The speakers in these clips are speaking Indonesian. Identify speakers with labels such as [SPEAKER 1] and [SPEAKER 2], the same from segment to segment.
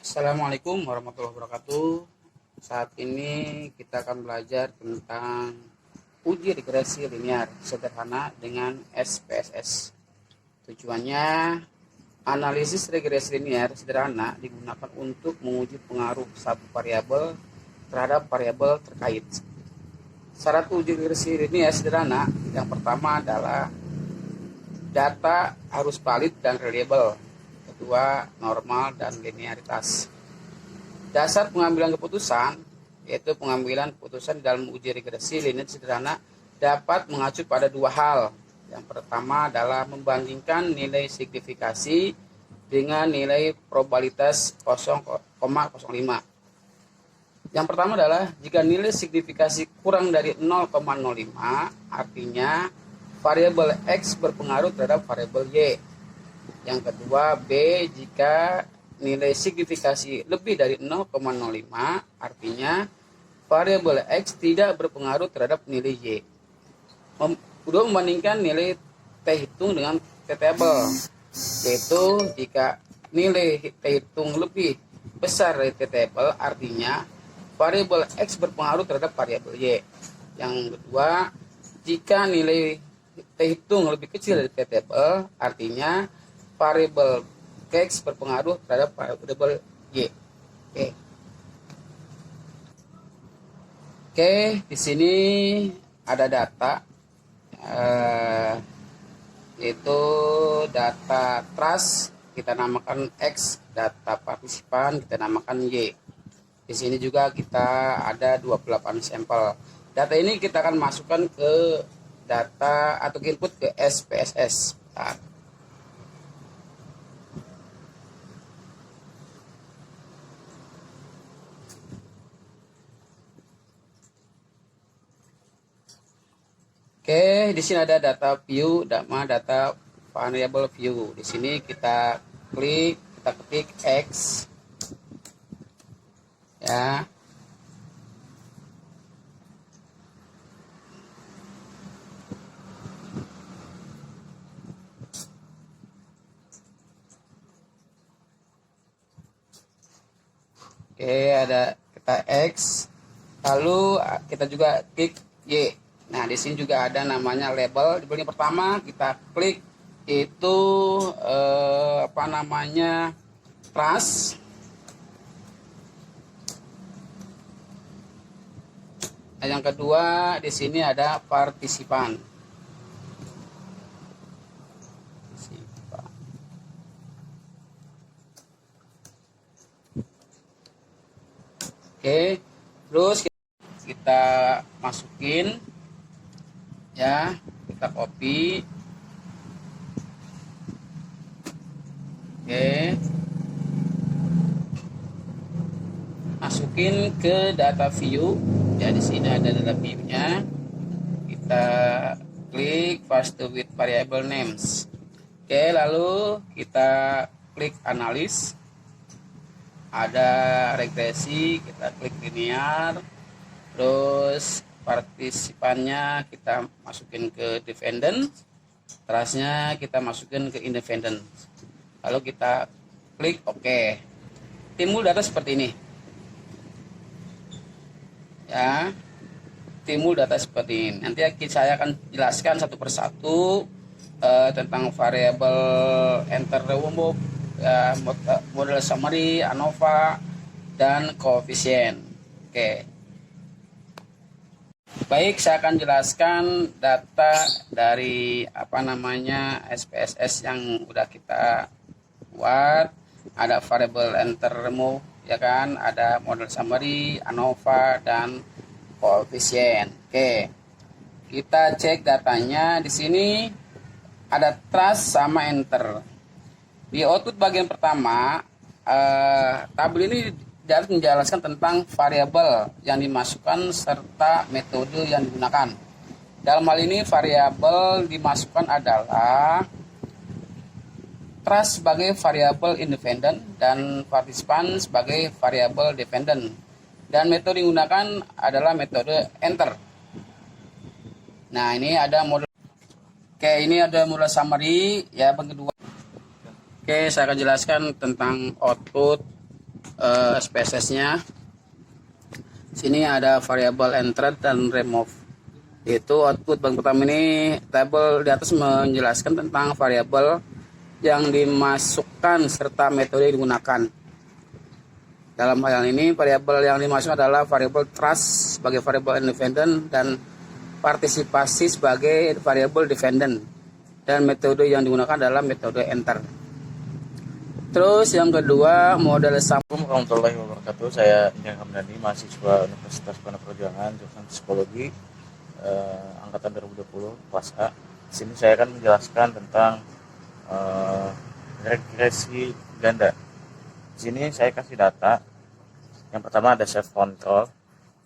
[SPEAKER 1] Assalamualaikum warahmatullahi wabarakatuh. Saat ini kita akan belajar tentang uji regresi linear sederhana dengan SPSS. Tujuannya, analisis regresi linear sederhana digunakan untuk menguji pengaruh satu variabel terhadap variabel terkait. Syarat uji regresi linear sederhana yang pertama adalah data harus valid dan reliable. Kedua, normal dan linearitas. Dasar pengambilan keputusan, yaitu pengambilan keputusan dalam uji regresi linear sederhana dapat mengacu pada dua hal. Yang pertama adalah membandingkan nilai signifikasi dengan nilai probabilitas 0,05. Yang pertama adalah jika nilai signifikasi kurang dari 0,05, artinya variabel X berpengaruh terhadap variabel Y. Yang kedua, B, jika nilai signifikasi lebih dari 0,05, artinya variabel X tidak berpengaruh terhadap nilai Y. Kedua, membandingkan nilai T hitung dengan T table, yaitu jika nilai T hitung lebih besar dari T table, artinya variabel X berpengaruh terhadap variabel Y. Yang kedua, jika nilai T hitung lebih kecil dari T table, artinya variabel X berpengaruh terhadap variabel Y. Oke, di sini ada data, yaitu data trust kita namakan X, data partisipan kita namakan Y. Di sini juga kita ada 28 sampel. Data ini kita akan masukkan ke data atau input ke SPSS. Oke, di sini ada data view, data variable view. Di sini kita ketik X, ya. Oke, ada kita X, lalu kita juga klik Y. Nah, di sini juga ada namanya label. Di bagian pertama kita klik itu trust. Nah, yang kedua di sini ada partisipan. Oke, terus kita masukin, ya, kita copy. Oke, masukin ke data view. Ya, di sini ada data view-nya. Kita klik first with variable names. Oke, lalu kita klik analis. Ada regresi, kita klik linear. Terus partisipannya kita masukin ke dependent, trustnya kita masukin ke independent, lalu kita klik OK. Timbul data seperti ini, ya, timbul data seperti ini. Nanti saya akan jelaskan satu persatu tentang variabel enter remove, model summary, ANOVA, dan koefisien. Oke. Baik, saya akan jelaskan data dari SPSS yang udah kita buat. Ada variable enter remove, ya kan? Ada model summary, ANOVA, dan koefisien. Oke. Kita cek datanya. Di sini ada trust sama enter. Di output bagian pertama, tabel ini dapat menjelaskan tentang variabel yang dimasukkan serta metode yang digunakan. Dalam hal ini variabel dimasukkan adalah trust sebagai variabel independen dan partisipan sebagai variabel dependent. Dan metode yang digunakan adalah metode enter. Nah, ini ada model. Oke, ini ada model summary, ya, kedua. Oke, saya akan jelaskan tentang output SPSS-nya. Sini ada variabel entered dan remove. Itu output bank pertama ini, tabel di atas menjelaskan tentang variabel yang dimasukkan serta metode yang digunakan. Dalam hal ini, variabel yang dimasukkan adalah variabel trust sebagai variabel independen dan partisipasi sebagai variabel dependent. Dan metode yang digunakan adalah metode enter. Terus yang kedua, model
[SPEAKER 2] Assalamualaikum warahmatullahi wabarakatuh. Saya Injang Hamdani, mahasiswa Universitas Padang Perjuangan, jurusan Psikologi, angkatan 2020, kelas A. Di sini saya akan menjelaskan tentang regresi ganda. Di sini saya kasih data. Yang pertama ada self control,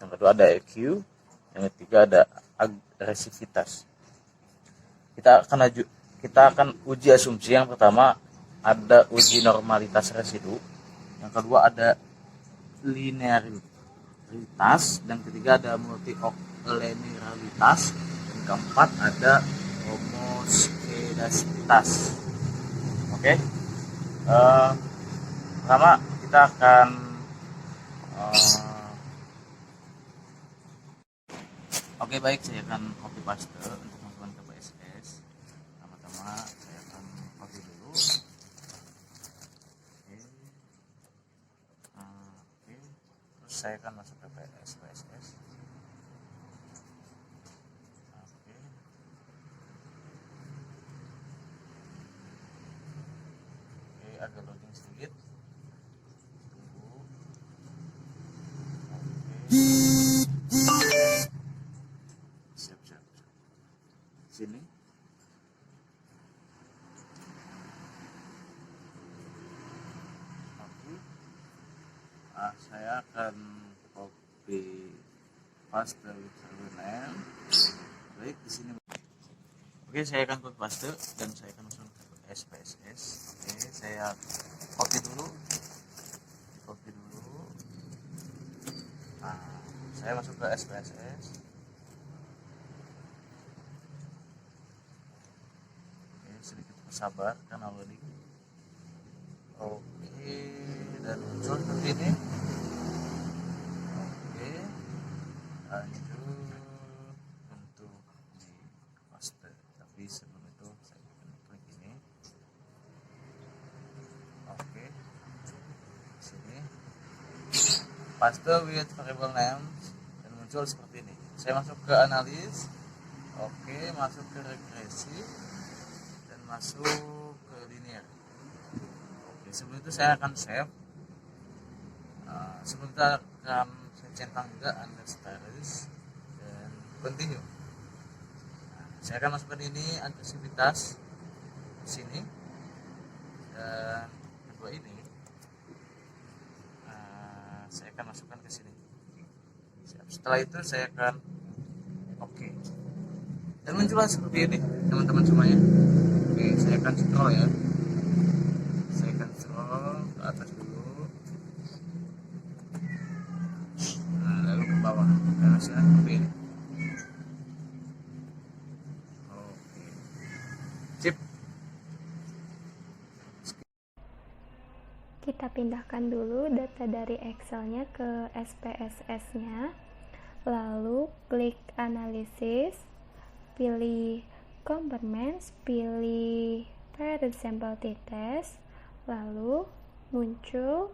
[SPEAKER 2] yang kedua ada EQ, yang ketiga ada agresivitas. Kita akan uji asumsi. Yang pertama ada uji normalitas residu, yang kedua ada linearitas, dan ketiga ada multilinearitas, dan keempat ada homoskedasitas. Oke. Pertama kita akan baik, saya akan copy paste untuk masukkan ke PSS. Pertama-tama saya akan copy dulu. Terus saya akan masuk ke PSS. Agak loading sedikit. Siap. Sini. Saya akan copy paste name. Baik, di sini. Oke, saya akan copy paste dan saya akan masuk ke SPSS. Oke, saya copy dulu. Nah, saya masuk ke SPSS. Oke, sedikit bersabar karena loading. Oke, dan muncul seperti ini. Oke, lanjut untuk di paste. Tapi sebelum itu saya akan klik ini. Oke, sini paste with variable names dan muncul seperti ini. Saya masuk ke analis. Oke, masuk ke regresi dan masuk ke linear. Oke, sebelum itu saya akan save. Sebelum kita akan saya centang juga understatus dan continue. Saya akan masukkan ini agresivitas di sini, dan kedua ini saya akan masukkan ke sini. Setelah itu saya akan oke. Dan muncullah seperti ini teman-teman semuanya. Oke, saya akan scroll ya. Saya akan scroll ke atas dulu. Nah, lalu ke bawah. Dan hasilnya seperti ini. Oke. Sip.
[SPEAKER 3] Kita pindahkan dulu data dari Excel-nya ke SPSS-nya, lalu klik analisis, pilih compartments, pilih parent sample t-test, lalu muncul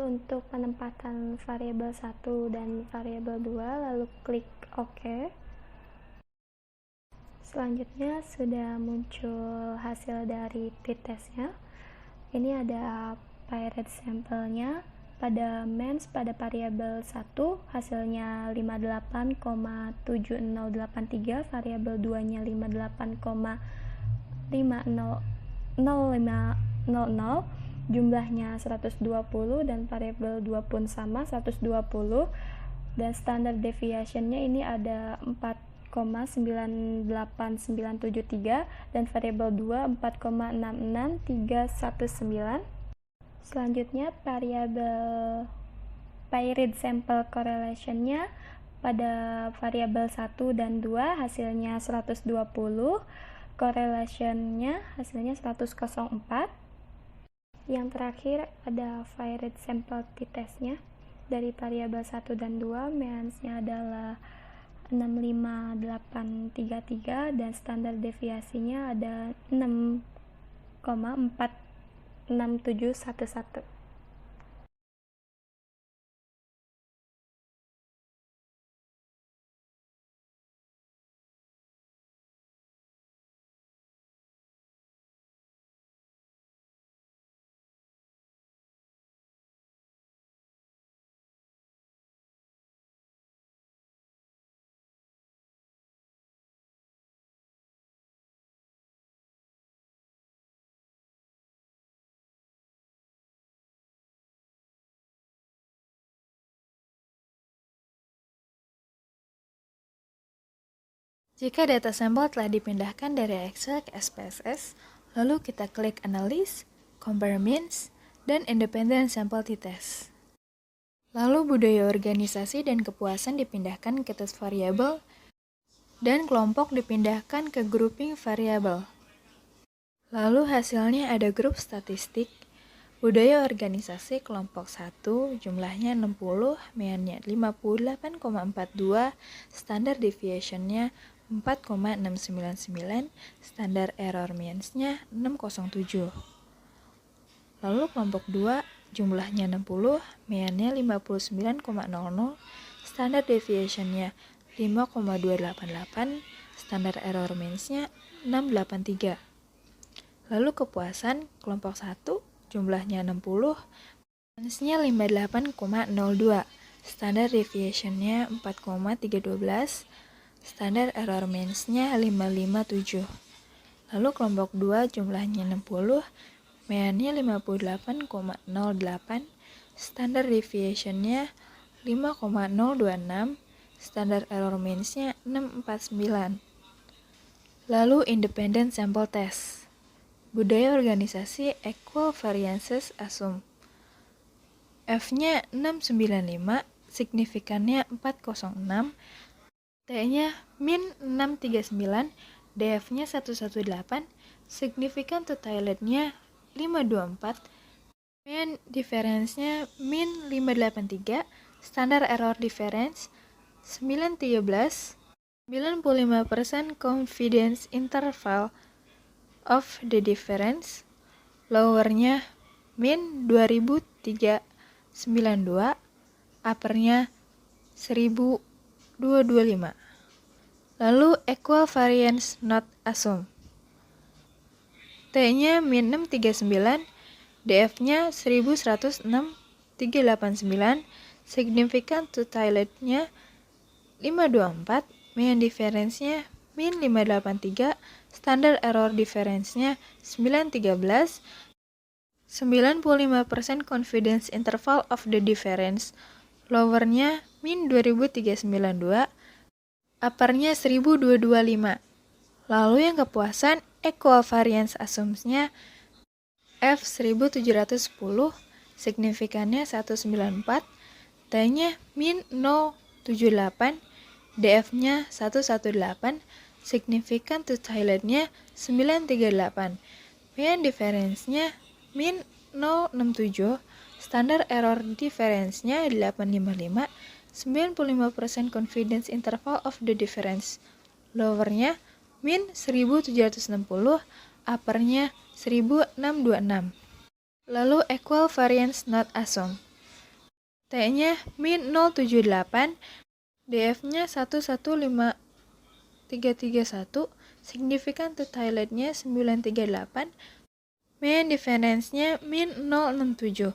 [SPEAKER 3] untuk penempatan variabel 1 dan variabel 2, lalu klik OK. Selanjutnya sudah muncul hasil dari t-testnya. Ini ada parent sampelnya pada mens pada variabel 1 hasilnya 58,7083, variabel 2 nya 58,500500, jumlahnya 120 dan variabel 2 pun sama 120, dan standard deviation-nya ini ada 4,98973 dan variabel 2 4,66319. Selanjutnya variabel paired sample correlation-nya pada variabel 1 dan 2 hasilnya 120, correlation-nya hasilnya 104. Yang terakhir ada varied sample t-testnya. Dari variabel 1 dan 2, meansnya adalah 65833 dan standar deviasinya ada 6,46711.
[SPEAKER 4] Jika data sampel telah dipindahkan dari Excel ke SPSS, lalu kita klik Analyze, Compare Means, dan Independent Sample T-Test. Lalu budaya organisasi dan kepuasan dipindahkan ke test variabel, dan kelompok dipindahkan ke grouping variabel. Lalu hasilnya ada grup statistik, budaya organisasi kelompok 1 jumlahnya 60, meannya 58,42, standar deviation-nya 4,699, standar error means-nya 607. Lalu kelompok 2 jumlahnya 60, meannya 59,00, standar deviation-nya 5,288, standar error means-nya 683. Lalu kepuasan kelompok 1 jumlahnya 60, means-nya 58,02, standar deviation-nya 4,312, standar error means-nya 557. Lalu kelompok 2 jumlahnya 60, meannya 58,08, standar deviation-nya 5,026, standar error means-nya 649. Lalu independent sample test. Budaya organisasi equal variances assume. F-nya 695, signifikannya 406, T-nya min 639, DF-nya 118, signifikan to toilet-nya 524, mean difference-nya min 583, standar error difference 913, 95% confidence interval of the difference, lower-nya min 2392, upper-nya 1225. Lalu equal variance not assumed. T-nya min 639, DF-nya 1106, 389, significant to toilet-nya 524, mean difference-nya min 583, standard error difference-nya 913, 95% confidence interval of the difference, lower-nya min 2392, upper-nya 1225. Lalu yang kepuasan equal variance assumption-nya F1710, signifikannya 194, T-nya min 078, DF-nya 118, signifikan to toilet-nya 938, mean difference-nya min 067, standar error difference-nya 855, 95% confidence interval of the difference, lower-nya min 1760, upper-nya 1626. Lalu equal variance not assumed. T-nya min 078, DF-nya 115331, signifikan to toilet-nya 938, mean difference-nya min 067,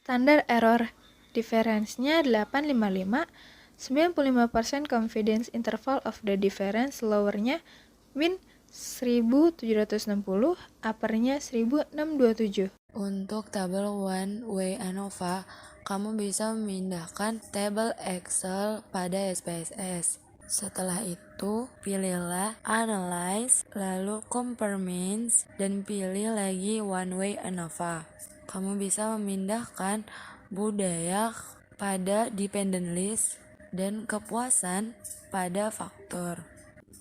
[SPEAKER 4] standar error difference-nya 855, 95% confidence interval of the difference, lower-nya min 1760, upper-nya 1627.
[SPEAKER 5] Untuk tabel one way ANOVA, kamu bisa memindahkan tabel Excel pada SPSS. Setelah itu, pilihlah Analyze, lalu Compare Means, dan pilih lagi One Way ANOVA. Kamu bisa memindahkan budaya pada Dependent List dan kepuasan pada faktor.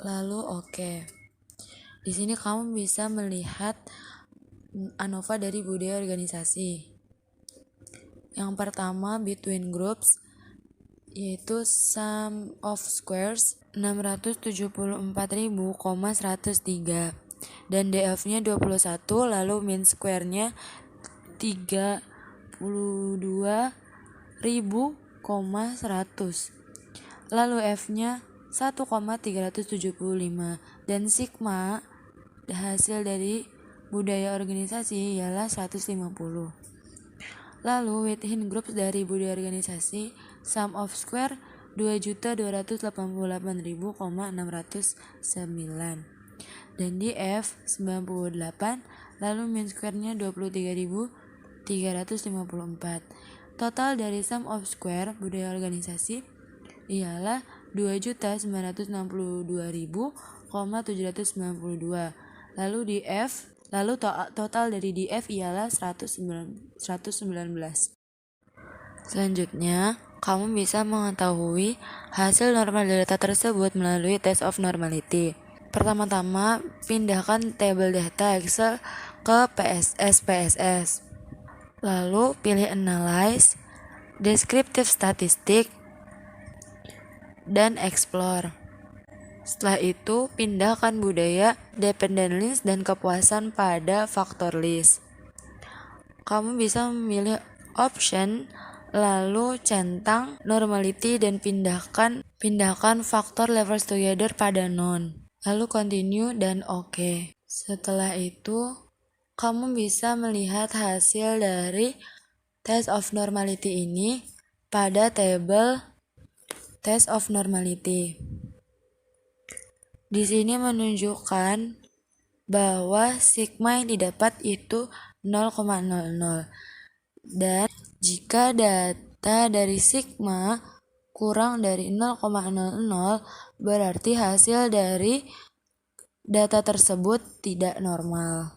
[SPEAKER 5] Lalu oke. Di sini kamu bisa melihat ANOVA dari budaya organisasi. Yang pertama, between groups, yaitu sum of squares 674.103 dan DF-nya 21, lalu mean square-nya 32.100, lalu F-nya 1,375 dan sigma hasil dari budaya organisasi ialah 150. Lalu within groups dari budaya organisasi, sum of square 2.288.609 dan di F 98, lalu mean square-nya 23.354. Total dari sum of square budaya organisasi ialah 2.962.792. Lalu di F, total dari DF ialah 119. Selanjutnya, kamu bisa mengetahui hasil normal data tersebut melalui test of normality. Pertama-tama, pindahkan tabel data Excel ke SPSS. Lalu pilih Analyze, Descriptive Statistic, dan Explore. Setelah itu, pindahkan budaya, dependent list, dan kepuasan pada factor list. Kamu bisa memilih option, lalu centang normality dan pindahkan faktor levels together pada none. Lalu continue dan OK. Setelah itu, kamu bisa melihat hasil dari test of normality ini pada tabel test of normality. Di sini menunjukkan bahwa sigma yang didapat itu 0,00 dan jika data dari sigma kurang dari 0,00 berarti hasil dari data tersebut tidak normal.